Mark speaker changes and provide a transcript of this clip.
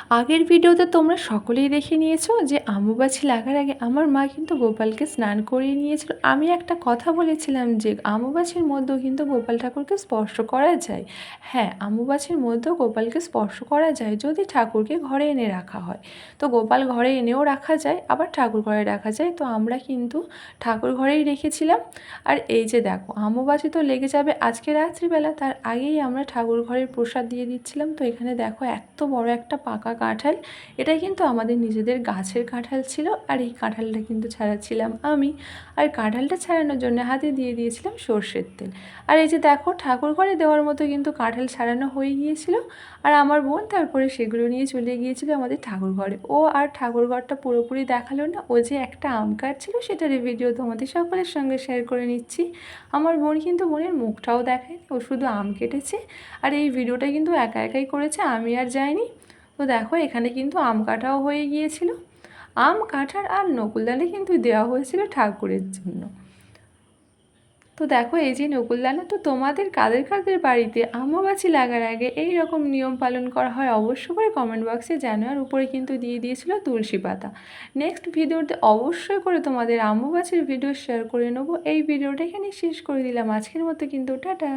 Speaker 1: আগের ভিডিওতে তোমরা সকলেই দেখে নিয়েছো যে অম্বুবাচী লাগার আগে আমার মা কিন্তু গোপালকে স্নান করিয়ে নিয়েছিল। আমি একটা কথা বলেছিলাম যে অম্বুবাচীর মধ্যেও কিন্তু গোপাল ঠাকুরকে স্পর্শ করা যায়। হ্যাঁ, অম্বুবাচীর মধ্যেও গোপালকে স্পর্শ করা যায় যদি ঠাকুরকে ঘরে এনে রাখা হয়। তো গোপাল ঘরে এনেও রাখা যায়, আবার ঠাকুর ঘরে রাখা যায়। তো আমরা কিন্তু ঠাকুর ঘরেই রেখেছিলাম। আর এই যে দেখো, অম্বুবাচী তো লেগে যাবে আজকে রাত্রিবেলা, তার আগেই আমরা ঠাকুর ঘরের প্রসাদ দিয়ে দিচ্ছিলাম। তো এখানে দেখো এত বড় একটা পাকা কাঁঠাল, এটাই কিন্তু আমাদের নিজেদের গাছের কাঁঠাল ছিল। আর এই কাঁঠালটা কিন্তু ছাড়াচ্ছিলাম আমি। আর কাঁঠালটা ছাড়ানোর জন্য হাতে দিয়ে দিয়েছিলাম সর্ষের তেল। আর এই যে দেখো, ঠাকুর ঘরে দেওয়ার মতো কিন্তু কাঁঠাল ছাড়ানো হয়ে গিয়েছিল। আর আমার বোন তারপরে সেগুলো নিয়ে চলে গিয়েছিল আমাদের ঠাকুর ঘরে। ও আর ঠাকুর ঘরটা পুরোপুরি দেখালো না, ও যে একটা আম কাটছিল সেটার ভিডিও তোমাদের সকলের সঙ্গে শেয়ার করে নিচ্ছি। আমার বোন কিন্তু বোনের মুখটাও দেখায়নি, ও শুধু আম কেটেছে। আর এই ভিডিওটা কিন্তু একা একাই করেছে, আমি আর যাইনি। তো দেখো, এখানে কিন্তু আম কাটাও হয়ে গিয়েছিল। আম কাটার আর নকুলদানা কিন্তু দেওয়া হয়েছিল ঠাকুরের জন্য। তো দেখো, এই যে নকুলদানা, তো তোমাদের কাদের কাদের বাড়িতে অম্বুবাচী লাগার আগে এই রকম নিয়ম পালন করা হয় অবশ্য করে কমেন্ট বক্সে জানো। আর উপরে কিন্তু দিয়ে দিয়েছিল তুলসী পাতা। নেক্সট ভিডিওতে অবশ্যই করে তোমাদের অম্বুবাচীর ভিডিও শেয়ার করে নেবো। এই ভিডিওটা এখানে শেষ করে দিলাম আজকের মতো, কিন্তু টাটা।